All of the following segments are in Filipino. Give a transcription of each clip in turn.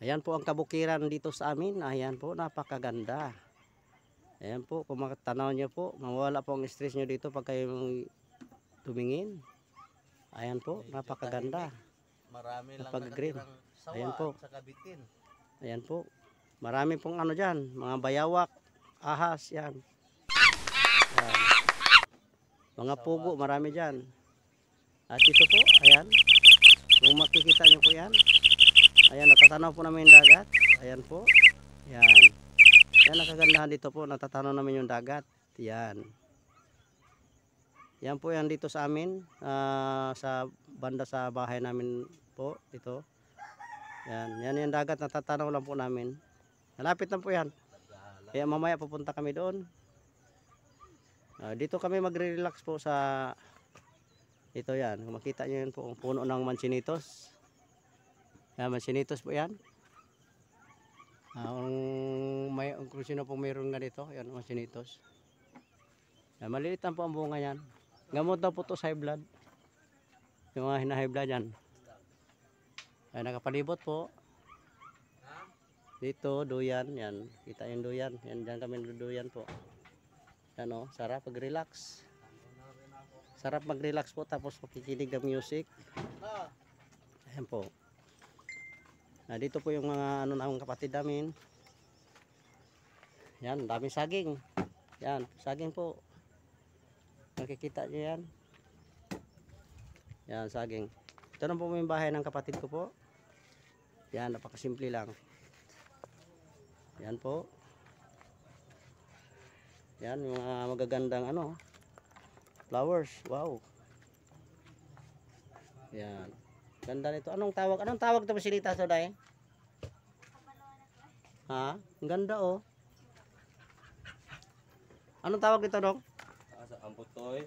Ayan po ang kabukiran dito sa amin. Ayan po, napakaganda. Ayan po, kung makatanaw nyo po, mawala po ang stress nyo dito pag kayo tumingin. Ayan po, napakaganda. Marami lang Napag-green. nakatirang sawa Ayan po. at saka bitin. Ayan po. Marami pong ano dyan, mga bayawak, ahas, yan. Ayan. Mga pugo, marami dyan. At ito po, ayan. Kung makikita nyo po yan. Ayan, natatanaw po namin yung dagat. Ayan po. Yan. Yan ang kagandahan dito po. Natatanaw namin yung dagat. Yan. Yan po yan dito sa amin. Sa banda sa bahay namin po. Ito. Yan. Yan yung dagat. Natatanaw lang po namin. Malapit lang po yan. Kaya mamaya pupunta kami doon. Dito kami magre-relax po sa ito yan. Kung makita nyo yan po. Ang puno ng mansinitos. Yan, mansinitos po yan. Kung sino pong mayroon na dito, yan, mansinitos. Yan, maliliit lang po ang bunga yan. Gamot daw po ito sa high blood. Yung mga high blood yan. Ay, nakapalibot po. Dito, duyan. Yan, kita yung duyan. Yan, dyan kami duyan po. Yan o, sarap mag-relax. Sarap mag-relax po tapos makikinig ng music. Ayan po. Dito po yung mga ano ng kapatid namin. Yan, daming saging. Yan, saging po. Nakikita nyo yan. Yan, saging. Ito na po yung bahay ng kapatid ko po. Yan, napakasimple lang. Yan po. Yan, yung mga magagandang ano, flowers. Wow. Yan. Ganda nito. Anong tawag? Anong tawag ito masinita so dahil? Ha? Ang ganda oh. Anong tawag dito dong? Amputoy.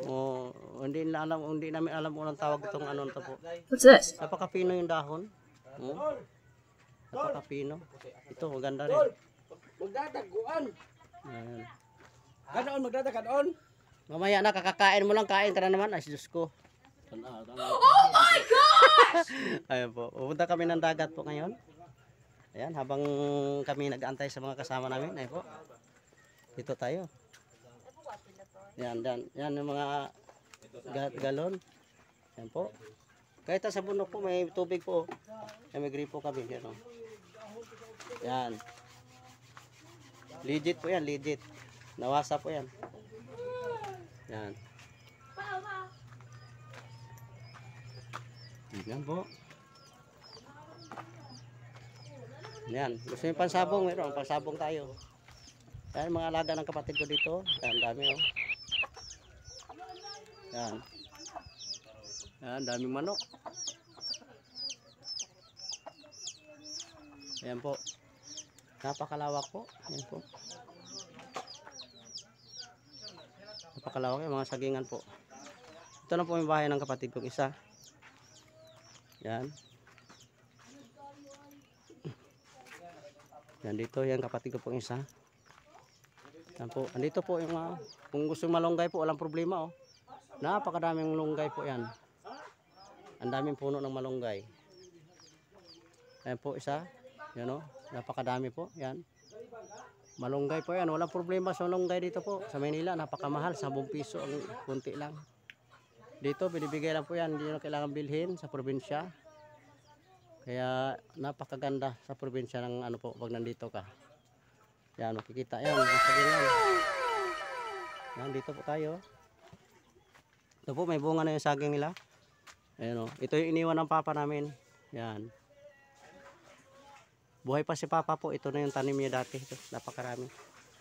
Oh, hindi namin alam kung anong tawag itong ano to po. What's this? Napakapino yung dahon. Oh. Napakapino. Ito, maganda rin. Magdadaguan. Ayan. Ganoon magdadaganon. Mamaya na, kakakain mo lang, kain ka na naman. Ay, Diyos ko. Oh my gosh! Ayan po. Pupunta kami ng dagat po ngayon. Ayan, habang kami nag-aantay sa mga kasama namin. Ayan po. Dito tayo. Yan, yan yung mga galon. Ayan po. Kahit sa bundok po, may tubig po. Ayan, may gripo kami. Yan, oh. Yan. Legit po yan, legit. Nawasa po yan. Yan. Yan po. Yan. Gusto yung pansabong, mayroon. Pansabong tayo. Yan, mga alaga ng kapatid ko dito. Yan, dami oh. Yan. Yan, daming manok. Yan po. Napakalawak po. Yan po. Napakalawak yung mga sagingan po. Ito na po yung bahay ng kapatid kong isa. Yan. Yan dito yung kapatid ko pong isa. Yan po. Andito po yung kung gusto malunggay po, walang problema oh. Napakadaming malunggay po yan. Ang daming puno ng malunggay. Yan po isa. Yan oh. Napakadami po. Yan. Malunggay po yan. Walang problema sa malunggay dito po. Sa Maynila, napakamahal. 10 piso ang kunti lang. Dito, binibigay lang po yan. Hindi na kailangan bilhin sa probinsya. Kaya napakaganda sa probinsya ng ano po pag nandito ka. Yan, makikita yan. Yan, dito po tayo. Ito po, may bunga na yung saging nila. Ayan o. Ito yung iniwan ng papa namin. Yan. Buhay pa si papa po. Ito na yung tanim niya dati. Ito, napakarami.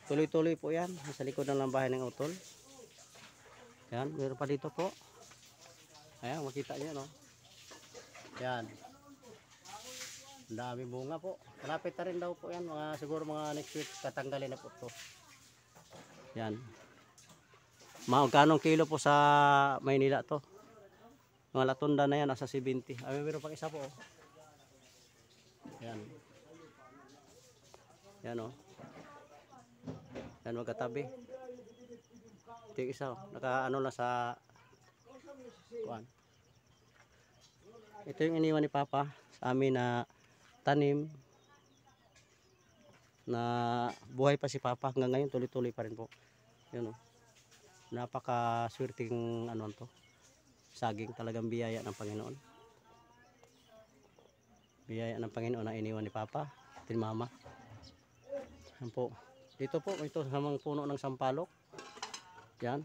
Tuloy-tuloy po yan. Sa likod ng bahay ng utol. Yan, meron pa dito po. Ayan, makita niyo no. Yan. Ang dami bunga po. Malapit na rin daw po yan. Siguro mga next week tatanggalin na po ito. Yan. Magkano kilo po sa Maynila to? Mga latunda na yan, nasa 70. Ay, meron pang isa po. Oh. Yan. Yan o. Oh. Yan magkatabi. Ito yung isa. Naka-ano na sa kuwan. Ito yung iniwan ni Papa sa amin na tanim na buhay pa si Papa hanggang ngayon, tuloy-tuloy pa rin po. Yun oh. Napaka-swerteng ano to. Saging, talagang biyaya ng Panginoon. Biyaya ng Panginoon na iniwan ni Papa, tin Mama. Yan po. Dito po, ito sa mga puno ng sampalok. Yan.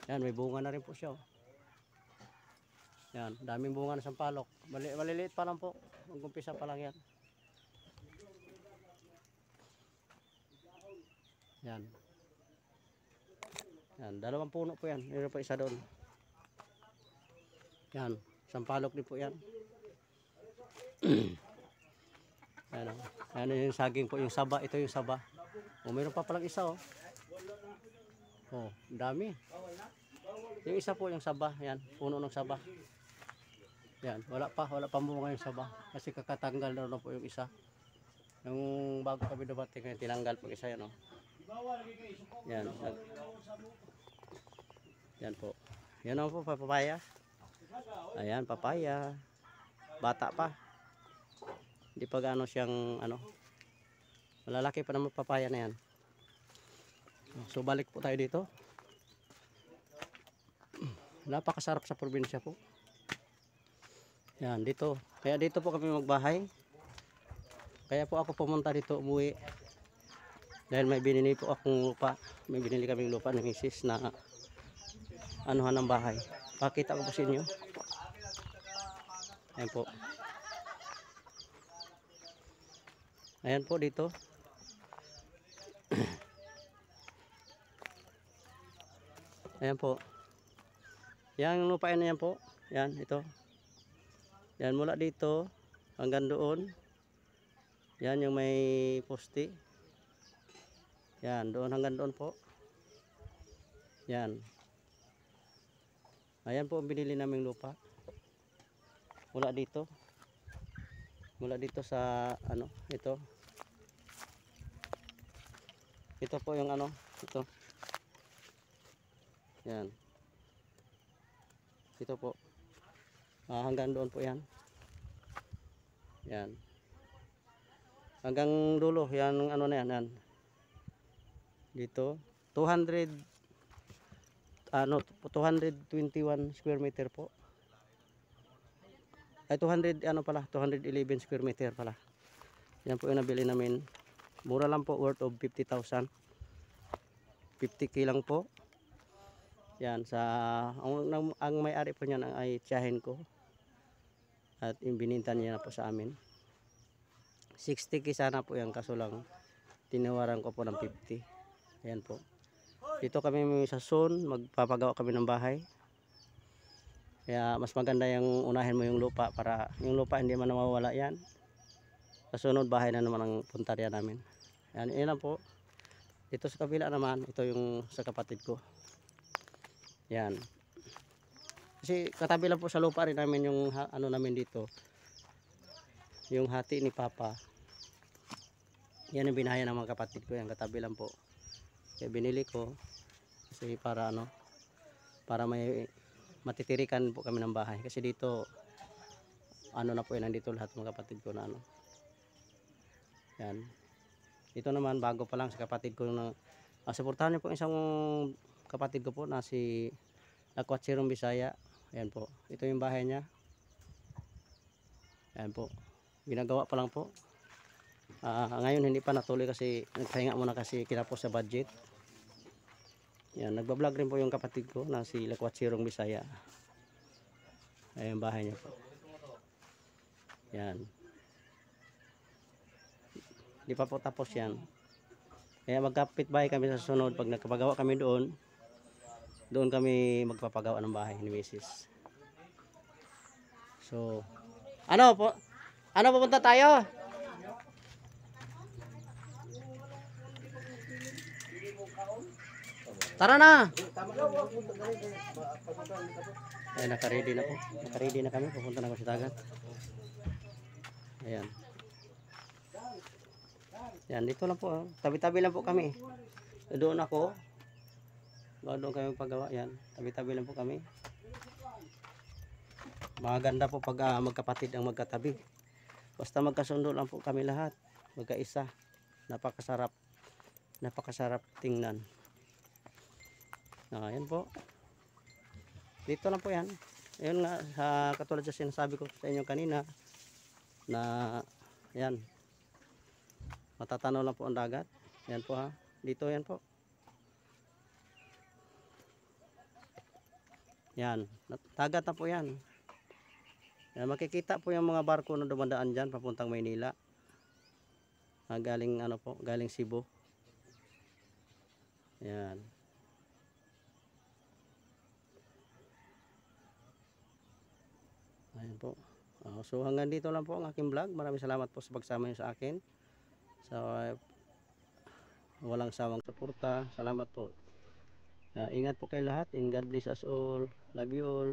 Yan, may bunga na rin po siya oh. Yan, daming bunga ng sampalok. Maliliit pa lang po. Mag-umpisa pa lang yan. Yan. Yan, dalawang puno po yan. Meron pa isa doon. Yan, sampalok din po yan. Yan, yan yung saging po, yung saba. Ito yung saba. O, meron pa palang isa oh. Oh, dami. Yung isa po yung saba. Yan, puno ng saba. Yan, wala pa bunga yung saba. Kasi kakatanggal na po yung isa. Yung bago kami dumating ngayon, tinanggal po isa yan oh. Yan. Yan po. Yan po papaya. Ayan, papaya. Bata pa. Hindi pa gaano siyang ano. Malalaki pa naman papaya na yan. So balik po tayo dito. Napakasarap sa probinsya po. Yan, dito. Kaya dito po kami magbahay. Kaya po ako pumunta dito, umuwi. Dahil may binili po akong lupa. May binili kaming lupa ng misis na anuhan ng bahay. Pakita ko po sa inyo. Ayan po. Ayan po dito. Ayan po. Yang lupain na yan po. Yan, ito. Yan, mula dito hanggang doon. Yan yung may poste. Yan, doon hanggang doon po. Yan. Ayan po ang binili naming lupa. Mula dito. Mula dito sa ano, ito. Ito po yung ano, ito. Yan. Ito po. Hanggang doon po yan. Yan. Hanggang dulo, yan ano na yan. Yan. Dito. 221 square meter po. Ay 200 ano pala, 211 square meter pala. Yan po yung nabili namin. Mura lang po, worth of 50,000. 50k lang po. Yan sa ang may-ari po niyan ay tiyahin ko. At ibinintan niya na po sa amin. 60k sana po yan, kaso lang tinawaran ko po ng 50. Ayan po. Dito kami sa zone, magpapagawa kami ng bahay. Kaya mas maganda yung unahin mo yung lupa para yung lupa hindi man nawawala yan. Kasunod bahay na naman ang puntarya namin. Yan, yan lang po. Dito sa kabila naman, ito yung sa kapatid ko. Yan. Kasi katabi lang po sa lupa rin namin yung ano namin dito. Yung hati ni Papa. Yan yung binahaya ng mga kapatid ko. Yan, katabi lang po. Kaya binili ko. Kasi para ano, para may matitirikan po kami ng bahay. Kasi dito, ano na po yan, nandito lahat ng kapatid ko na ano. Yan. Dito naman, bago pa lang sa kapatid ko na, suportahan niyo po isang kapatid ko po na si Lakwatsirong Bisaya. Ayan po. Ito yung bahay niya. Ayan po. Ginagawa pa lang po. Ngayon hindi pa natuloy kasi nagpahinga muna kasi kinapos sa budget. Yan, nagbablog rin po yung kapatid ko na si Lakwatsirong Bisaya. Ayan yung bahay niya po. Yan. Hindi pa po tapos yan. Kaya magkapit bahay kami sa sunod. Pag nagpapagawa kami doon, doon kami magpapagawa ng bahay ni Mrs. So, ano po? Ano pupunta tayo? Tara na! Ay, naka-ready na po. Naka-ready na kami. Pupunta na ko sa dagat. Ayan. Yan, dito lang po. Tabi-tabi lang po kami. Doon ako. Doon kami paggawa. Yan. Tabi-tabi lang po kami. Maganda po pag magkapatid ang magkatabi. Basta magkasundo lang po kami lahat. Magkaisa. Napakasarap. Napakasarap tingnan. Ayan po. Dito lang po yan. Ayun nga, katulad sa sinasabi ko sa inyo kanina, na yan. Matatanaw lang po ang dagat. Yan po ha. Dito yan po. Yan. Dagat na po yan. Yan, makikita po yung mga barko na dumadaan dyan papuntang Maynila. Galing ano po, galing Cebu. Yan. Ayan po. So hanggang dito lang po ang aking vlog. Maraming salamat po sa pagsama niyo sa akin. So walang sawang suporta. Salamat po. Ingat po kayo lahat. And God bless us all. Love you all.